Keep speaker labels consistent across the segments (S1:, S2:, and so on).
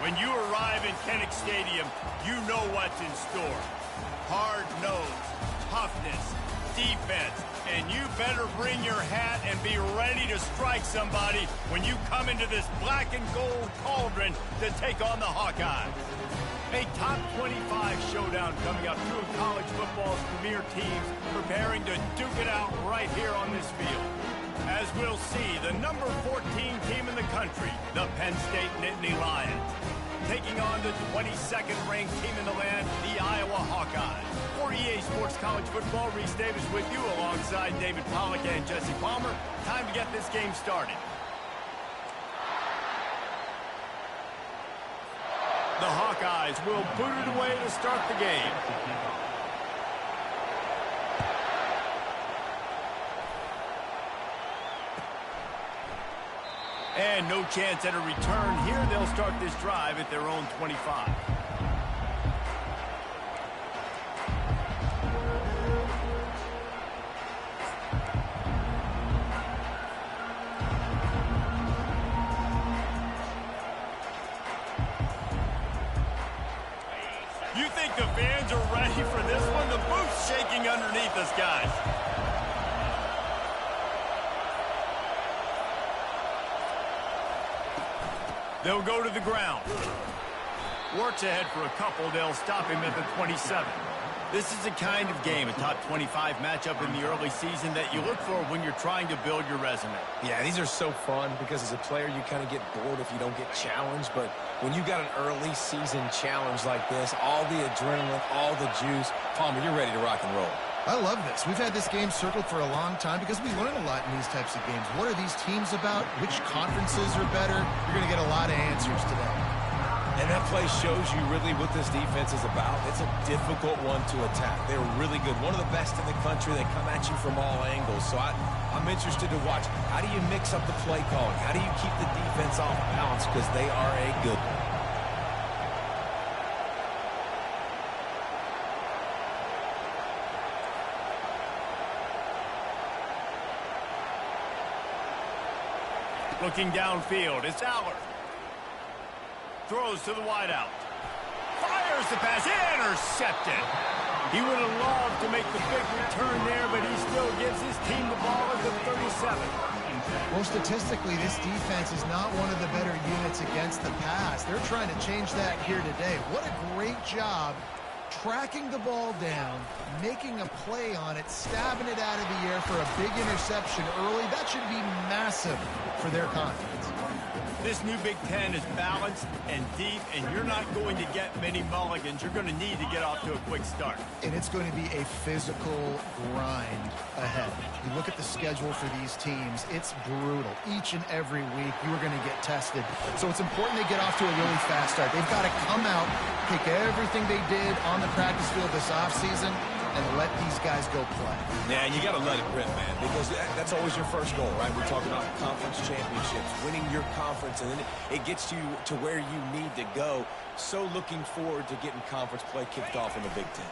S1: When you arrive in Kinnick Stadium, you know what's in store. Hard nose, toughness, defense, and you better bring your hat and be ready to strike somebody when you come into this black and gold cauldron to take on the Hawkeyes. A top 25 showdown coming up, two of college football's premier teams preparing to duke it out right here on this field. As we'll see, the number 14 team in the country, the Penn State Nittany Lions, taking on the 22nd ranked team in the land, the Iowa Hawkeyes. For EA Sports College Football, Reese Davis with you alongside David Pollack and Jesse Palmer. Time to get this game started. The Hawkeyes will boot it away to start the game. And no chance at a return here. They'll start this drive at their own 25. You think the fans are ready for this one? The booth's shaking underneath us, guys. They'll go to the ground. Works ahead for a couple. They'll stop him at the 27. This is the kind of game, a top 25 matchup in the early season that you look for when you're trying to build your resume.
S2: Yeah, these are so fun because as a player, you kind of get bored if you don't get challenged. But when you got an early season challenge like this, all the adrenaline, all the juice, Palmer, you're ready to rock and roll.
S3: I love this. We've had this game circled for a long time because we learn a lot in these types of games. What are these teams about? Which conferences are better? You're going to get a lot of answers today.
S2: And that play shows you really what this defense is about. It's a difficult one to attack. They're really good. One of the best in the country. They come at you from all angles. So I'm interested to watch. How do you mix up the play calling? How do you keep the defense off balance? Because they are a good one.
S1: Looking downfield, it's Allard. Throws to the wideout. Fires the pass, intercepted. He would have loved to make the big return there, but he still gives his team the ball at the 37.
S3: Well, statistically, this defense is not one of the better units against the pass. They're trying to change that here today. What a great job tracking the ball down, making a play on it, stabbing it out of the air for a big interception early. That should be massive for their confidence.
S1: This new Big Ten is balanced and deep, and you're not going to get many mulligans. You're going to need to get off to a quick start.
S3: And it's going to be a physical grind ahead. You look at the schedule for these teams, it's brutal. Each and every week, you are going to get tested. So it's important they get off to a really fast start. They've got to come out, take everything they did on the practice field this offseason, and let these guys go play.
S2: Yeah, and you got to let it rip, man, because that's always your first goal, right? We're talking about conference championships, winning your conference, and then it gets you to where you need to go. So looking forward to getting conference play kicked off in the Big Ten.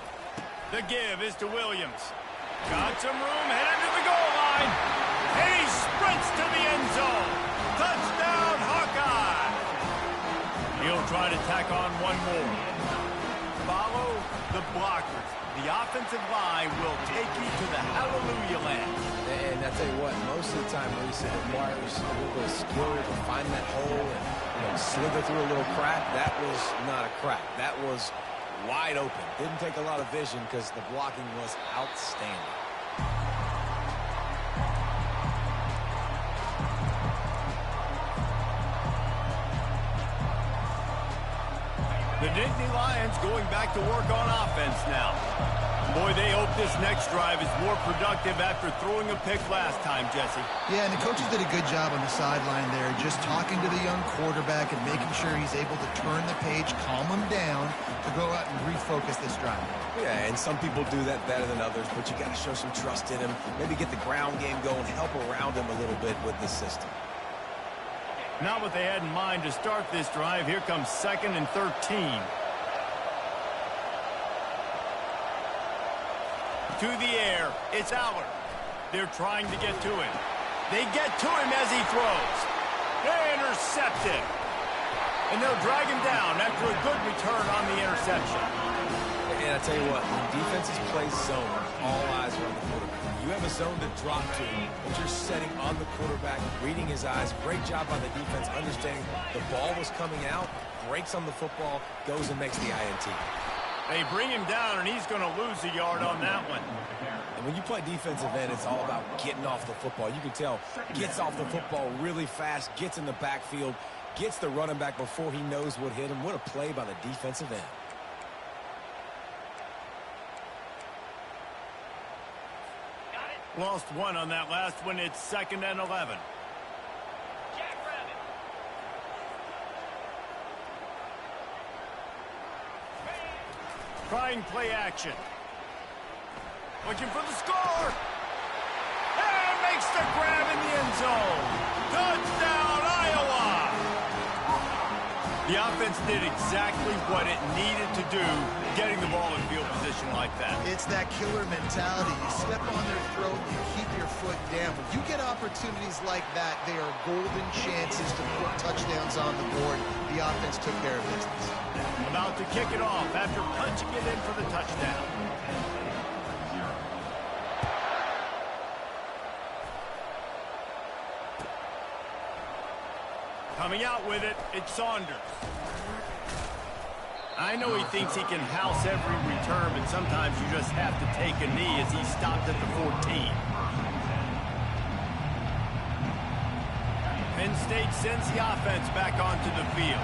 S1: The give is to Williams. Got some room, headed to the goal line. And he sprints to the end zone. Touchdown, Hawkeye! He'll try to tack on one more. Follow the blockers. The offensive line will take you to the hallelujah land.
S2: And I tell you what, most of the time, Reese, it requires a little bit of skill to find that hole and slither through a little crack. That was not a crack. That was wide open. Didn't take a lot of vision because the blocking was outstanding.
S1: The Nittany Lions going back to work on offense now. Boy, they hope this next drive is more productive after throwing a pick last time, Jesse.
S3: Yeah, and the coaches did a good job on the sideline there, just talking to the young quarterback and making sure he's able to turn the page, calm him down, to go out and refocus this drive.
S2: Yeah, and some people do that better than others, but you got to show some trust in him, maybe get the ground game going, help around him a little bit with this system.
S1: Not what they had in mind to start this drive. Here comes 2nd and 13. To the air, it's Allard. They're trying to get to him. They get to him as he throws. They intercept it. And they'll drag him down after a good return on the interception.
S2: And I tell you what, when defenses play zone, all eyes are on the quarterback. You have a zone to drop to, but you're setting on the quarterback, reading his eyes. Great job by the defense, understanding the ball was coming out, breaks on the football, goes and makes the INT.
S1: They bring him down, and he's going to lose a yard on that one.
S2: And when you play defensive end, it's all about getting off the football. You can tell, gets off the football really fast, gets in the backfield, gets the running back before he knows what hit him. What a play by the defensive end.
S1: Lost one on that last one. It's 2nd and 11. Trying play action. Looking for the score. And makes the grab in the end zone. Touchdown, Iowa! The offense did exactly what it needed to do, getting the ball in field position like that.
S3: It's that killer mentality. You step on their throat, you keep your foot down. When you get opportunities like that, they are golden chances to put touchdowns on the board. The offense took care of business.
S1: About to kick it off after punching it in for the touchdown. Coming out with it, it's Saunders. I know he thinks he can house every return, but sometimes you just have to take a knee as he stopped at the 14. Penn State sends the offense back onto the field.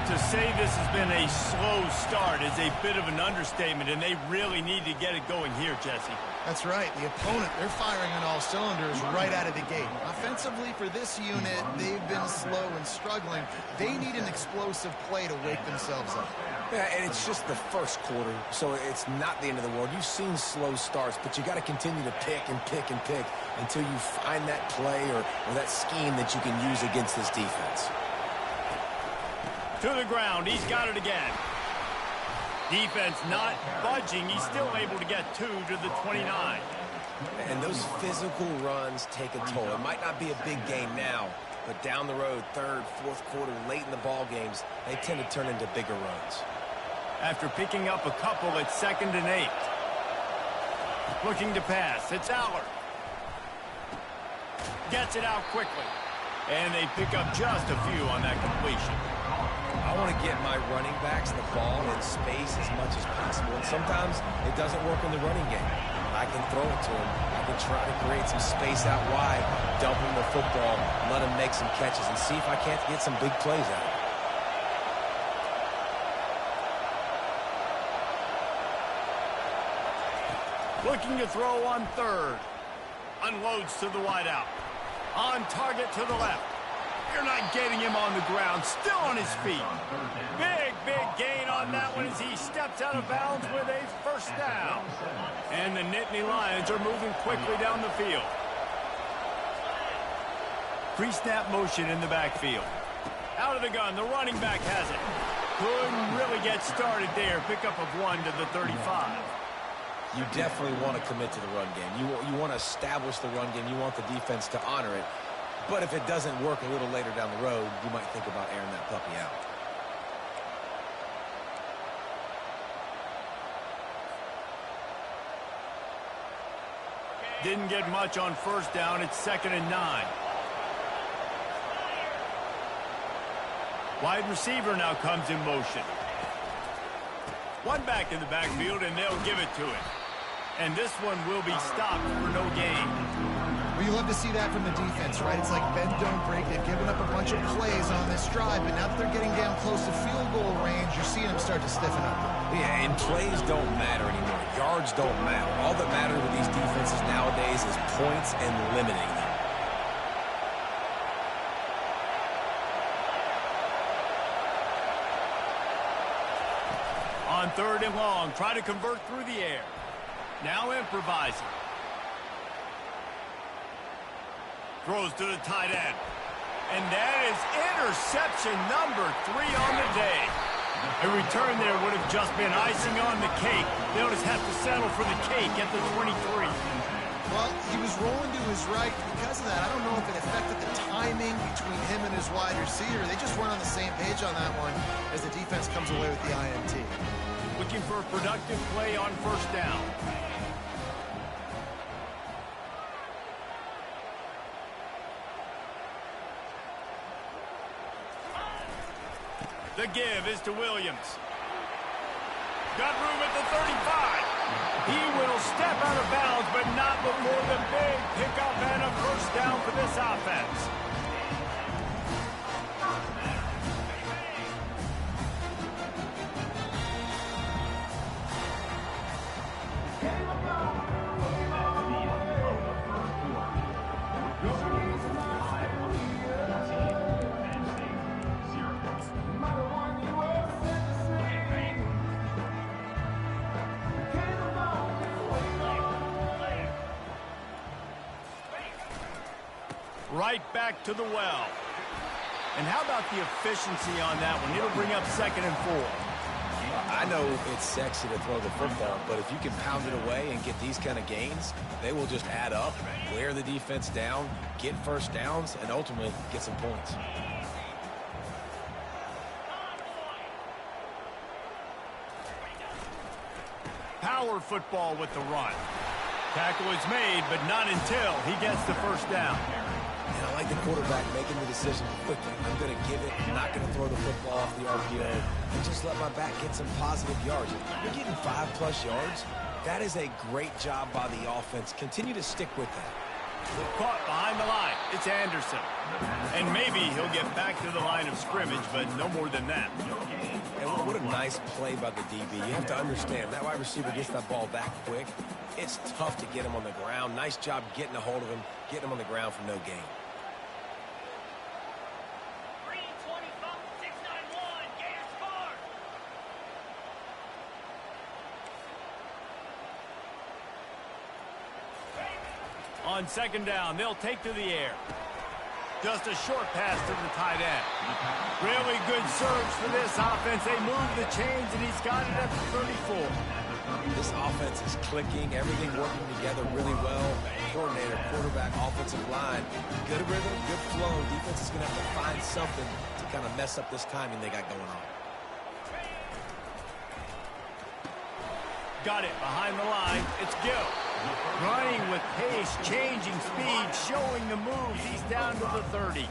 S1: To say this has been a slow start is a bit of an understatement, and they really need to get it going here, Jesse.
S3: That's right. The opponent, they're firing on all cylinders right out of the gate. Offensively, for this unit, they've been slow and struggling. They need an explosive play to wake themselves up.
S2: Yeah, and it's just the first quarter, so it's not the end of the world. You've seen slow starts, but you got to continue to pick and pick and pick until you find that play or that scheme that you can use against this defense.
S1: To the ground. He's got it again. Defense not budging. He's still able to get 2 to the 29.
S2: And those physical runs take a toll. It might not be a big game now, but down the road, 3rd, 4th quarter, late in the ball games, they tend to turn into bigger runs.
S1: After picking up a couple, it's 2nd and 8. Looking to pass. It's Aller. Gets it out quickly. And they pick up just a few on that completion.
S2: I want to get my running backs the ball in space as much as possible. And sometimes it doesn't work in the running game. I can throw it to him. I can try to create some space out wide, dump him the football, let him make some catches, and see if I can't get some big plays out of him.
S1: Looking to throw on 3rd. Unloads to the wideout. On target to the left. You're not getting him on the ground. Still on his feet. Big gain on that one as he steps out of bounds with a 1st down. And the Nittany Lions are moving quickly down the field. Pre-snap motion in the backfield. Out of the gun. The running back has it. Couldn't really get started there. Pickup of 1 to the 35.
S2: You definitely want to commit to the run game. You want to establish the run game. You want the defense to honor it. But if it doesn't work a little later down the road, you might think about airing that puppy out.
S1: Didn't get much on 1st down. It's 2nd and 9. Wide receiver now comes in motion. One back in the backfield, and they'll give it to him. And this one will be stopped for no gain.
S3: Well, you love to see that from the defense, right? It's like bend, don't break. They've given up a bunch of plays on this drive, but now that they're getting down close to field goal range, you're seeing them start to stiffen up.
S2: Yeah, and plays don't matter anymore. Yards don't matter. All that matters with these defenses nowadays is points and limiting them.
S1: On 3rd and long, try to convert through the air. Now improvising. Throws to the tight end. And that is interception number 3 on the day. A return there would have just been icing on the cake. They'll just have to settle for the cake at the 23.
S3: Well, he was rolling to his right. Because of that, I don't know if it affected the timing between him and his wide receiver. They just weren't on the same page on that one as the defense comes away with the INT.
S1: Looking for a productive play on first down. The give is to Williams. Got room at the 35. He will step out of bounds, but not before the big pickup and a first down for this offense. Right back to the well. And how about the efficiency on that one? It'll bring up 2nd and 4.
S2: I know it's sexy to throw the football, but if you can pound it away and get these kind of gains, they will just add up, wear the defense down, get first downs, and ultimately get some points.
S1: Power football with the run. Tackle is made, but not until he gets the first down.
S2: And I like the quarterback making the decision quickly. I'm going to give it. I'm not going to throw the football off the RPO and just let my back get some positive yards. You're getting 5+ yards. That is a great job by the offense. Continue to stick with that.
S1: Caught behind the line. It's Anderson. And maybe he'll get back to the line of scrimmage, but no more than that.
S2: And what a nice play by the DB. You have to understand, that wide receiver gets that ball back quick. It's tough to get him on the ground. Nice job getting a hold of him, getting him on the ground for no gain. On 2nd down, they'll take to the air. Just a short pass to the tight end. Really good surge for this offense. They move the chains, and he's got it at the 34. This offense is clicking, everything working together really well. Coordinator, quarterback, offensive line. Good rhythm, good flow. Defense is going to have to find something to kind of mess up this timing they got going on.
S1: Got it behind the line. It's Gill. Running with pace, changing speed, showing the moves. He's down to the 30.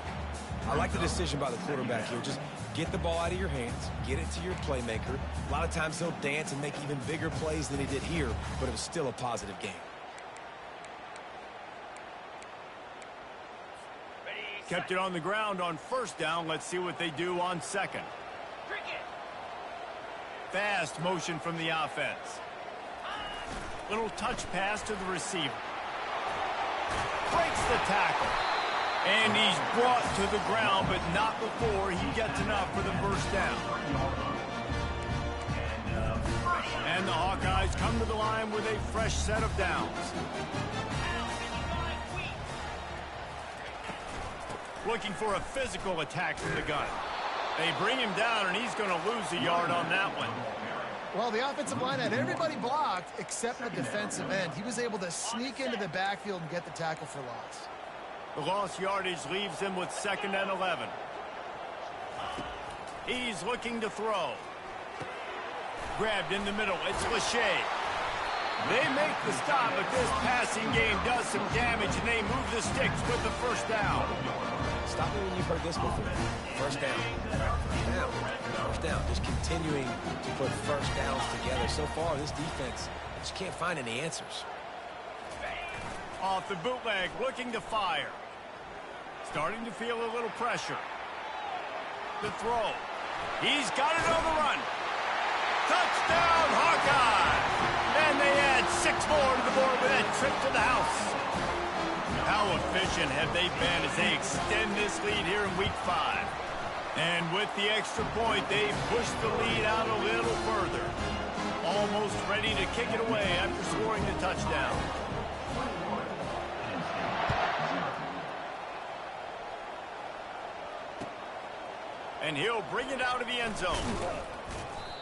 S2: I like the decision by the quarterback here. Just get the ball out of your hands, get it to your playmaker. A lot of times he'll dance and make even bigger plays than he did here, but it was still a positive game.
S1: Kept it on the ground on first down. Let's see what they do on 2nd. Fast motion from the offense. Little touch pass to the receiver. Breaks the tackle. And he's brought to the ground, but not before he gets enough for the first down. And the Hawkeyes come to the line with a fresh set of downs. Looking for a physical attack from the gun. They bring him down, and he's going to lose a yard on that one.
S3: Well, the offensive line had everybody blocked except the defensive end. He was able to sneak into the backfield and get the tackle for loss.
S1: The lost yardage leaves him with 2nd and 11. He's looking to throw. Grabbed in the middle. It's Lachey. They make the stop, but this passing game does some damage, and they move the sticks with the first down.
S2: Stop me when you've heard this before. First down. First down. First down. Just continuing to put first downs together. So far, this defense just can't find any answers.
S1: Off the bootleg, looking to fire. Starting to feel a little pressure. The throw. He's got it on the run. Touchdown, Hawkeye! And they add 6 more to the board with that trip to the house. How efficient have they been as they extend this lead here in Week 5? And with the extra point, they push the lead out a little further. Almost ready to kick it away after scoring the touchdown. And he'll bring it out of the end zone.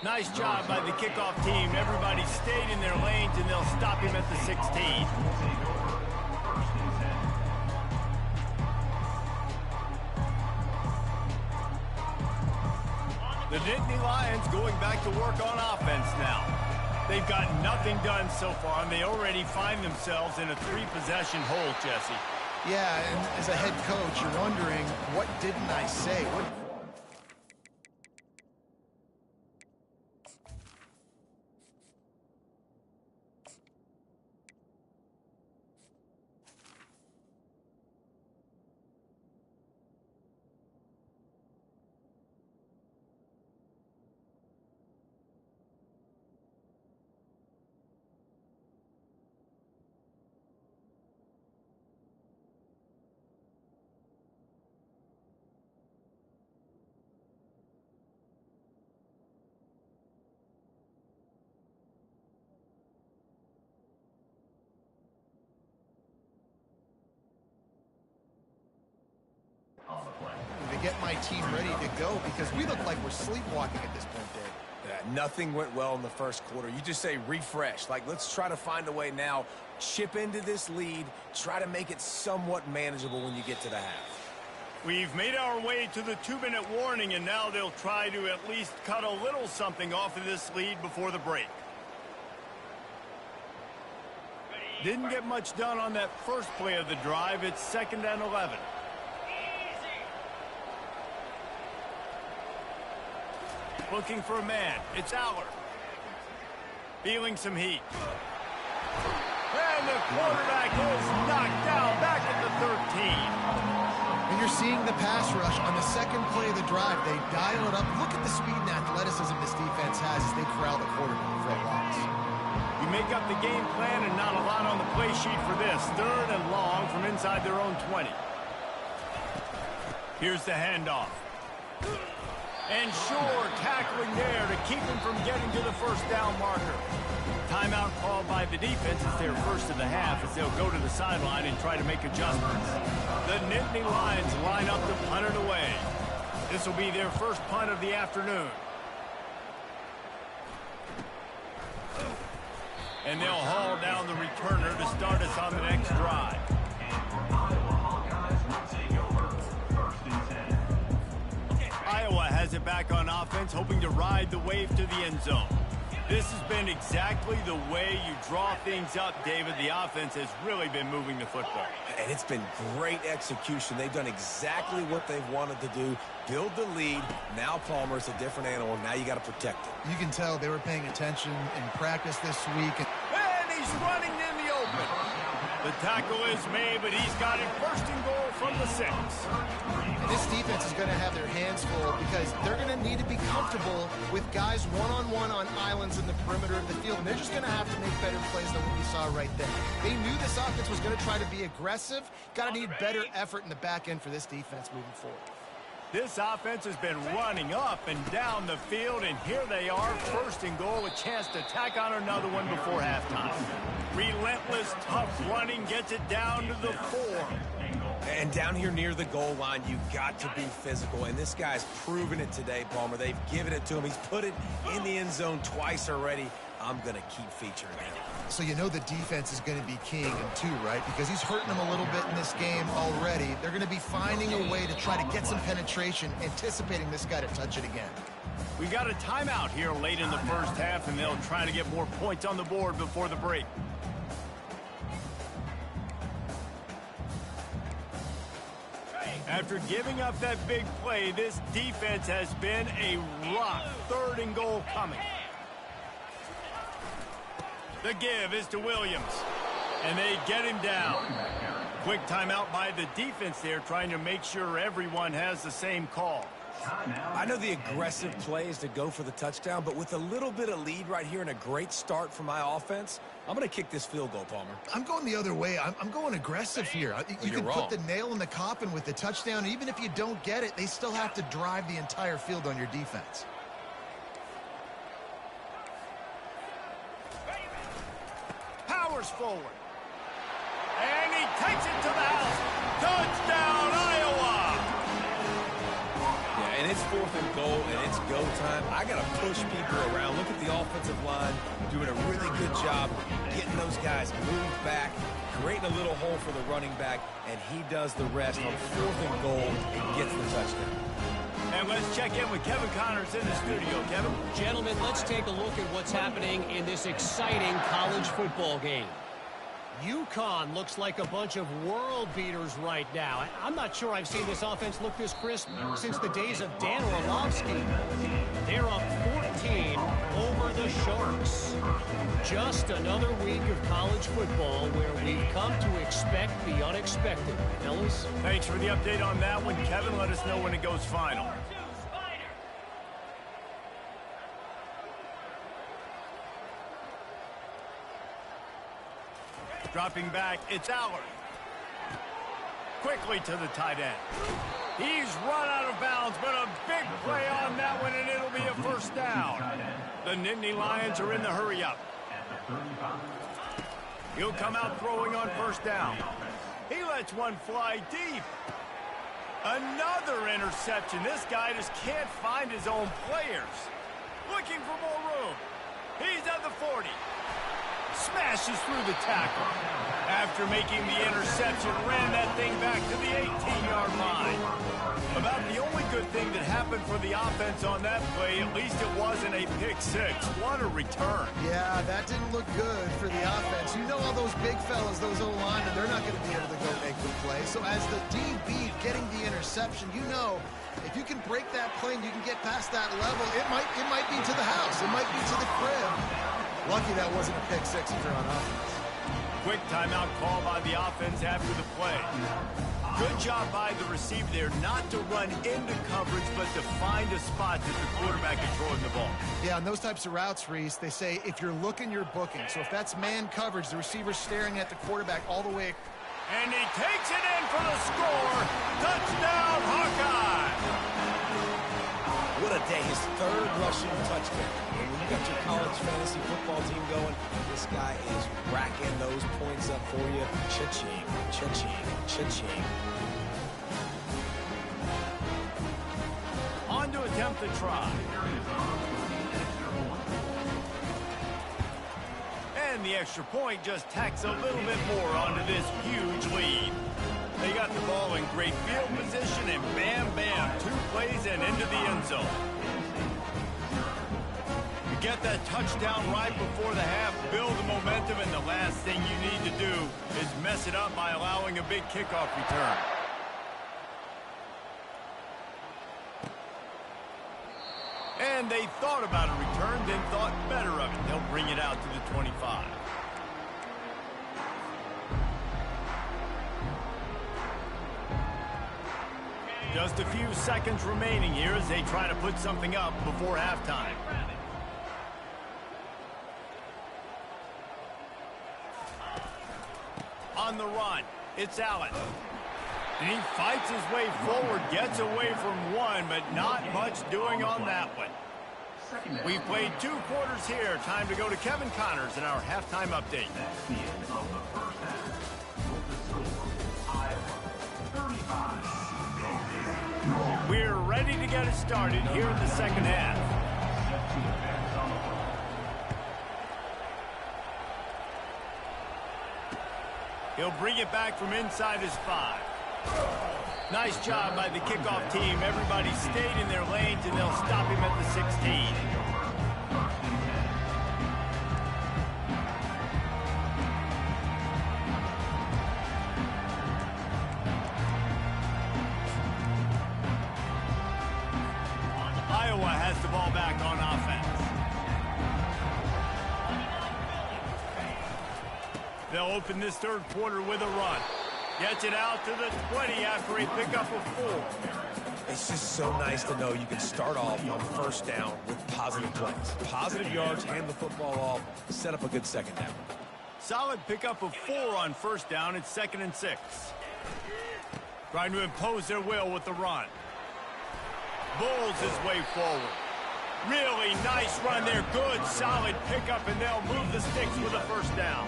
S1: Nice job by the kickoff team. Everybody stayed in their lanes, and they'll stop him at the 16. The Nittany Lions going back to work on offense now. They've got nothing done so far, and they already find themselves in a 3-possession hole, Jesse.
S3: Yeah, and as a head coach, you're wondering, what didn't I say? To get my team ready to go, because we look like we're sleepwalking at this point, Dave.
S2: Yeah, nothing went well in the first quarter. You just say refresh. Like, let's try to find a way now, chip into this lead, try to make it somewhat manageable when you get to the half.
S1: We've made our way to the 2-minute warning, and now they'll try to at least cut a little something off of this lead before the break. Didn't get much done on that first play of the drive. It's 2nd and 11. Looking for a man. It's Aller. Feeling some heat. And the quarterback is knocked down back at the 13.
S3: And you're seeing the pass rush on the second play of the drive. They dial it up. Look at the speed and athleticism this defense has as they corral the quarterback for a loss.
S1: You make up the game plan and not a lot on the play sheet for this. 3rd and long from inside their own 20. Here's the handoff. And sure, tackling there to keep him from getting to the first down marker. Timeout called by the defense. It's their first of the half as they'll go to the sideline and try to make adjustments. The Nittany Lions line up to punt it away. This will be their first punt of the afternoon. And they'll haul down the returner to start us on the next drive. Iowa has it back on offense, hoping to ride the wave to the end zone. This has been exactly the way you draw things up, David. The offense has really been moving the football.
S2: And it's been great execution. They've done exactly what they've wanted to do. Build the lead. Now Palmer's a different animal. Now you got to protect it.
S3: You can tell they were paying attention in practice this week.
S1: And he's running in the open. The tackle is made, but he's got it 1st and goal from the 6.
S3: And this defense is going to have their hands full because they're going to need to be comfortable with guys one-on-one on islands in the perimeter of the field. And they're just going to have to make better plays than what we saw right there. They knew this offense was going to try to be aggressive. Got to need better effort in the back end for this defense moving forward.
S1: This offense has been running up and down the field, and here they are, 1st and goal, a chance to tack on another one before halftime. Relentless, tough running gets it down to the 4.
S2: And down here near the goal line, you got to be physical. And this guy's proven it today, Palmer. They've given it to him. He's put it in the end zone twice already. I'm going to keep featuring him.
S3: So you know the defense is going to be keying him too, right? Because he's hurting them a little bit in this game already. They're going to be finding a way to try to get some penetration, anticipating this guy to touch it again.
S1: We got a timeout here late in the first half, and they'll try to get more points on the board before the break. After giving up that big play, this defense has been a rock. 3rd and goal coming. The give is to Williams, and they get him down. Quick timeout by the defense there, trying to make sure everyone has the same call.
S2: I know the aggressive play is to go for the touchdown, but with a little bit of lead right here and a great start for my offense, I'm going to kick this field goal, Palmer.
S3: I'm going the other way. I'm going aggressive here. You can
S2: wrong.
S3: put the nail in the coffin with the touchdown. Even if you don't get it, they still have to drive the entire field on your defense.
S1: Powers forward. And he takes it to the house. Touchdown, Iowa!
S2: Yeah, and it's 4th and goal, and it's go time. I got to push people around. Look at the offensive line doing a really good job getting those guys moved back, creating a little hole for the running back, and he does the rest on 4th and goal and gets the touchdown.
S1: And let's check in with Kevin Connors in the studio. Kevin?
S4: Gentlemen, let's take a look at what's happening in this exciting college football game. UConn looks like a bunch of world beaters right now. I'm not sure I've seen this offense look this crisp since the days of Dan Orlovsky. They're up 14 over the Sharks. Just another week of college football where we've come to expect the unexpected. Fellas?
S1: Thanks for the update on that one, Kevin. Let us know when it goes final. Dropping back, it's Allard. Quickly to the tight end. He's run out of bounds, but a big play on that one, and it'll be a first down. The Nittany Lions are in the hurry-up. He'll come out throwing on first down. He lets one fly deep. Another interception. This guy just can't find his own players. Looking for more room. He's at the 40. Smashes through the tackle. After making the interception, ran that thing back to the 18-yard line. About the only good thing that happened for the offense on that play, at least it wasn't a pick six. What a return.
S3: Yeah, that didn't look good for the offense. You know all those big fellas, those O-linemen, they're not going to be able to go make the play. So as the DB getting the interception, you know if you can break that plane, you can get past that level, it might be to the house. It might be to the crib. Lucky that wasn't a pick six if you're on offense.
S1: Quick timeout call by the offense after the play. Good job by the receiver there not to run into coverage, but to find a spot that the quarterback is throwing the ball.
S3: Yeah, on those types of routes, Reese, they say if you're looking, you're booking. So if that's man coverage, the receiver's staring at the quarterback all the way.
S1: And he takes it in for the score. Touchdown, Hawkeye!
S2: What a day. His third rushing touchdown. And when you got your college fantasy football team going, this guy is racking those points up for you. Cha-ching, cha-ching, cha-ching.
S1: On to attempt the try. And the extra point just tacks a little bit more onto this huge lead. They got the ball in great field position, and bam, bam, 2 plays and into the end zone. You get that touchdown right before the half, build the momentum, and the last thing you need to do is mess it up by allowing a big kickoff return. And they thought about a return, then thought better of it. They'll bring it out to the 25. Just a few seconds remaining here as they try to put something up before halftime. On the run, it's Allen. And he fights his way forward, gets away from one, but not much doing on that one. We've played 2 quarters here. Time to go to Kevin Connors in our halftime update. We're ready to get it started here in the second half. He'll bring it back from inside his 5. Nice job by the kickoff team. Everybody stayed in their lanes, and they'll stop him at the 16. Iowa has the ball back on offense. They'll open this third quarter with a run. Gets it out to the 20 after a pickup of 4.
S2: It's just so nice to know you can start off on first down with positive plays. Positive yards, hand the football off, set up a good second down.
S1: Solid pickup of 4 on first down. It's 2nd and 6. Trying to impose their will with the run. Bulls his way forward. Really nice run there. Good, solid pickup, and they'll move the sticks with a first down.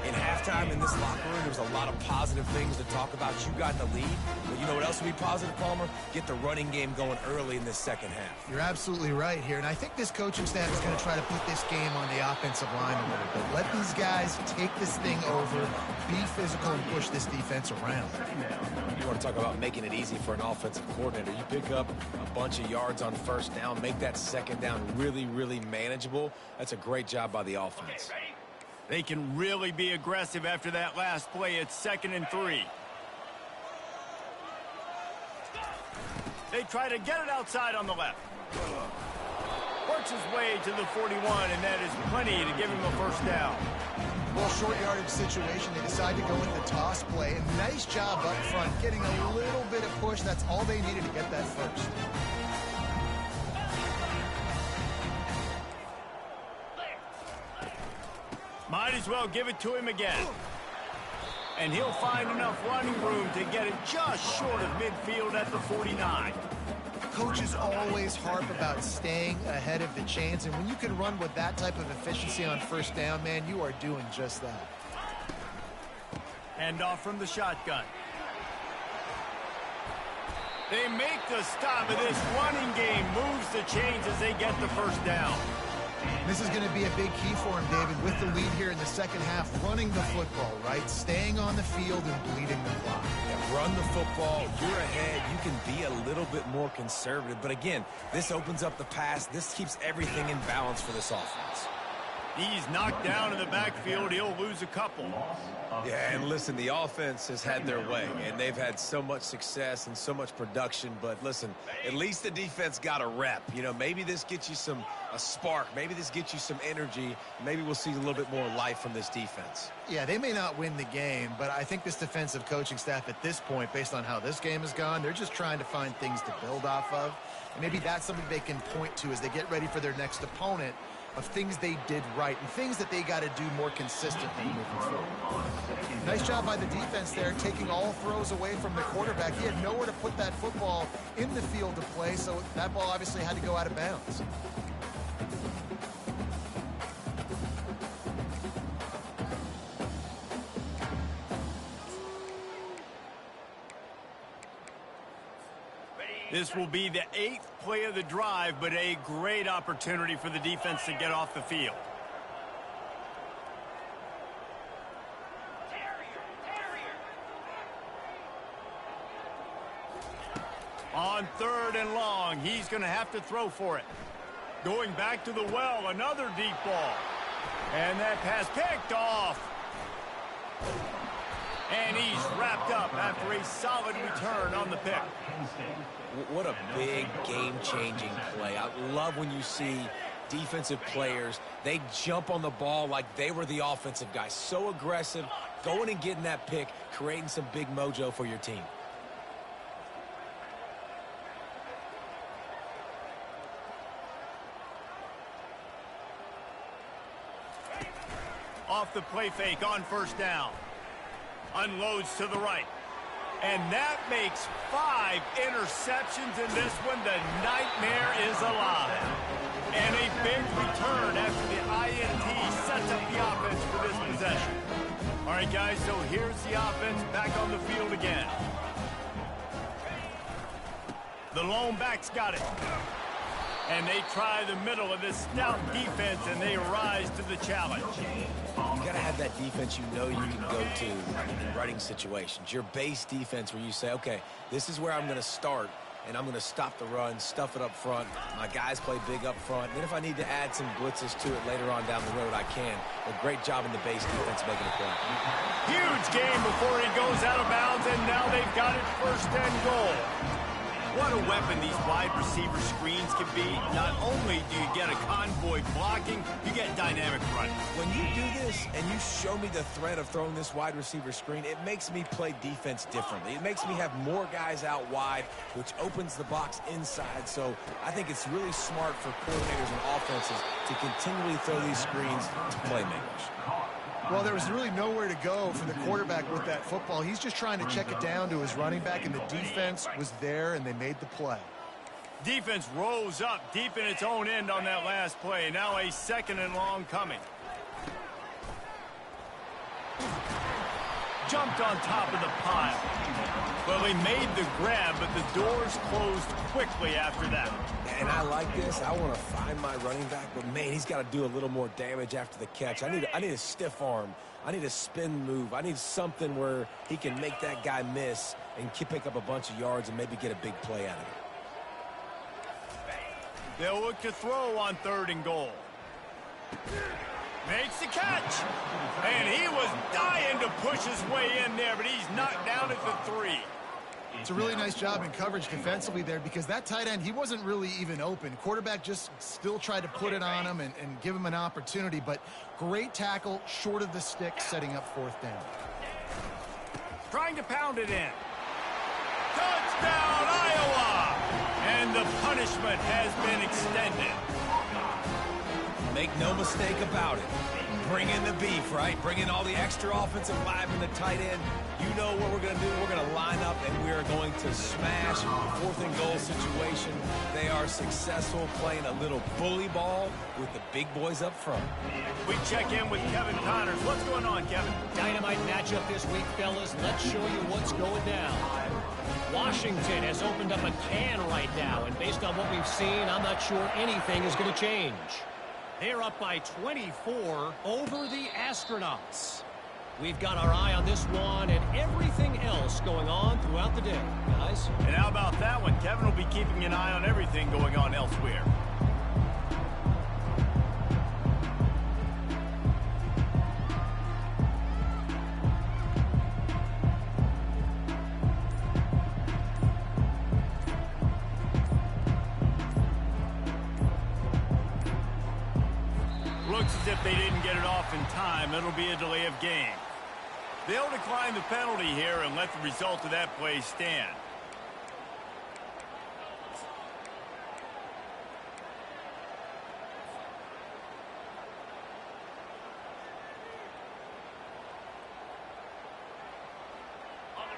S2: In halftime in this locker room, there was a lot of positive things to talk about. You got in the lead. But you know what else would be positive, Palmer? Get the running game going early in this second half.
S3: You're absolutely right here. And I think this coaching staff is going to try to put this game on the offensive line a little bit. Let these guys take this thing over, be physical, and push this defense around.
S2: You want to talk about making it easy for an offensive coordinator. You pick up a bunch of yards on first down, make that second down really, really manageable. That's a great job by the offense.
S1: They can really be aggressive after that last play. It's 2nd and 3. They try to get it outside on the left. Works his way to the 41, and that is plenty to give him a first down.
S3: Well, short yardage situation, they decide to go with the toss play. And nice job up front, getting a little bit of push. That's all they needed to get that first.
S1: Might as well give it to him again. And he'll find enough running room to get it just short of midfield at the 49.
S3: Coaches always harp about staying ahead of the chains, and when you can run with that type of efficiency on first down, man, you are doing just that.
S1: Hand off from the shotgun. They make the stop, and this running game moves the chains as they get the first down.
S3: This is going to be a big key for him, David, with the lead here in the second half, running the football, right? Staying on the field and bleeding the clock.
S2: Yeah, run the football. You're ahead. You can be a little bit more conservative. But again, this opens up the pass. This keeps everything in balance for this offense.
S1: He's knocked down in the backfield. He'll lose a couple.
S2: Yeah, and listen, the offense has had their way, and they've had so much success and so much production. But listen, at least the defense got a rep. You know, maybe this gets you a spark. Maybe this gets you some energy. Maybe we'll see a little bit more life from this defense.
S3: Yeah, they may not win the game, but I think this defensive coaching staff at this point, based on how this game has gone, they're just trying to find things to build off of. And maybe that's something they can point to as they get ready for their next opponent, of things they did right and things that they got to do more consistently moving forward. Nice job by the defense there, taking all throws away from the quarterback. He had nowhere to put that football in the field to play, so that ball obviously had to go out of bounds.
S1: This will be the 8th play of the drive, but a great opportunity for the defense to get off the field. On 3rd and long, he's going to have to throw for it. Going back to the well, another deep ball. And that pass picked off. And he's wrapped up after a solid return on the pick.
S2: What a big game-changing play. I love when you see defensive players, they jump on the ball like they were the offensive guy. So aggressive, going and getting that pick, creating some big mojo for your team.
S1: Off the play fake on first down. Unloads to the right. And that makes 5 interceptions in this one. The nightmare is alive. And a big return after the INT sets up the offense for this possession. All right, guys, so here's the offense back on the field again. The lone back's got it. And they try the middle of this stout defense, and they rise to the challenge.
S2: You got to have that defense you know you can go to in running situations. Your base defense where you say, okay, this is where I'm going to start, and I'm going to stop the run, stuff it up front. My guys play big up front. And then if I need to add some blitzes to it later on down the road, I can. A great job in the base defense making a play.
S1: Huge game before he goes out of bounds, and now they've got it 1st and goal. What a weapon these wide receiver screens can be. Not only do you get a convoy blocking, you get dynamic running.
S2: When you do this and you show me the threat of throwing this wide receiver screen, it makes me play defense differently. It makes me have more guys out wide, which opens the box inside. So I think it's really smart for coordinators and offenses to continually throw these screens to playmakers.
S3: Well, there was really nowhere to go for the quarterback with that football. He's just trying to check it down to his running back, and the defense was there, and they made the play.
S1: Defense rose up deep in its own end on that last play. Now a 2nd and long coming. jumped on top of the pile. Well, he made the grab, but the doors closed quickly after that.
S2: And I like this. I want to find my running back, but, man, he's got to do a little more damage after the catch. I need a stiff arm. I need a spin move. I need something where he can make that guy miss and pick up a bunch of yards and maybe get a big play out of it.
S1: They'll look to throw on 3rd and goal. Makes the catch. And he was dying to push his way in there, but he's knocked down at the 3.
S3: It's a really nice job in coverage defensively there because that tight end, he wasn't really even open. Quarterback just still tried to put it on him and give him an opportunity, but great tackle short of the stick, setting up 4th down.
S1: Trying to pound it in. Touchdown, Iowa! And the punishment has been extended.
S2: Make no mistake about it. Bring in the beef, right? Bring in all the extra offensive linemen, the tight end. You know what we're going to do. We're going to line up, and we are going to smash 4th and goal situation. They are successful playing a little bully ball with the big boys up front.
S1: We check in with Kevin Connors. What's going on, Kevin?
S4: Dynamite matchup this week, fellas. Let's show you what's going down. Washington has opened up a can right now, and based on what we've seen, I'm not sure anything is going to change. They're up by 24 over the Astronauts. We've got our eye on this one and everything else going on throughout the day, guys.
S1: And how about that one? Kevin will be keeping an eye on everything going on elsewhere. Looks as if they didn't get it off in time. It'll be a delay of game. They'll decline the penalty here and let the result of that play stand.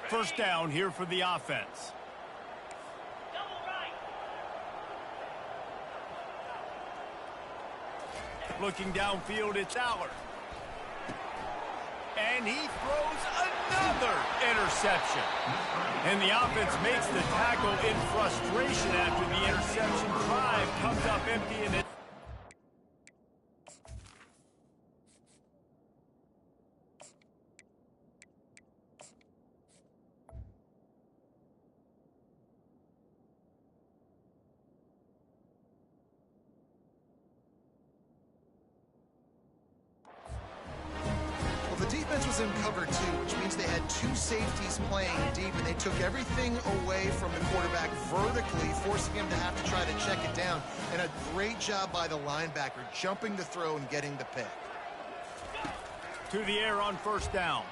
S1: First down here for the offense. Looking downfield, it's Aller. And he throws another interception. And the offense makes the tackle in frustration after the interception. Drive comes up empty, and it.
S3: The defense was in cover 2, which means they had 2 safeties playing deep, and they took everything away from the quarterback vertically, forcing him to have to try to check it down. And a great job by the linebacker, jumping the throw and getting the pick.
S1: To the air on first down.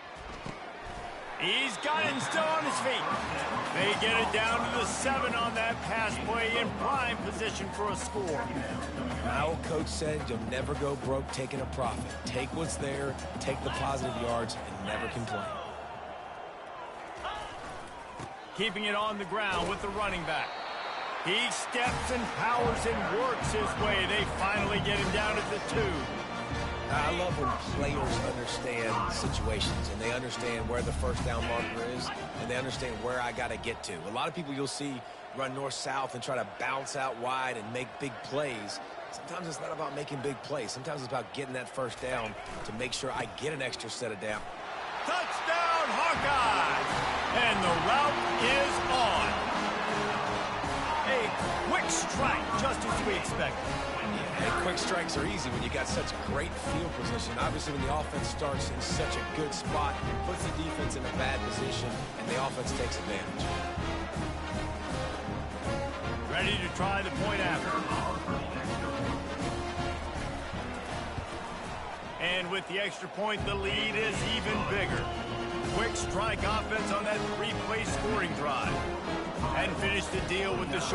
S1: He's got it still on his feet. They get it down to the 7 on that pass play, in prime position for a score.
S2: My old coach said you'll never go broke taking a profit. Take what's there, take the positive yards, and never complain.
S1: Keeping it on the ground with the running back. He steps and powers and works his way. They finally get him down at the 2.
S2: I love when players understand situations and they understand where the first down marker is and they understand where I got to get to. A lot of people you'll see run north-south and try to bounce out wide and make big plays. Sometimes it's not about making big plays. Sometimes it's about getting that first down to make sure I get an extra set of down.
S1: Touchdown, Hawkeyes! And the route is on. A quick strike, just as we expected.
S2: And quick strikes are easy when you got such great field position. Obviously, when the offense starts in such a good spot, it puts the defense in a bad position, and the offense takes advantage.
S1: Ready to try the point after. And with the extra point, the lead is even bigger. Quick strike offense on that 3-play scoring drive. And finish the deal with the short.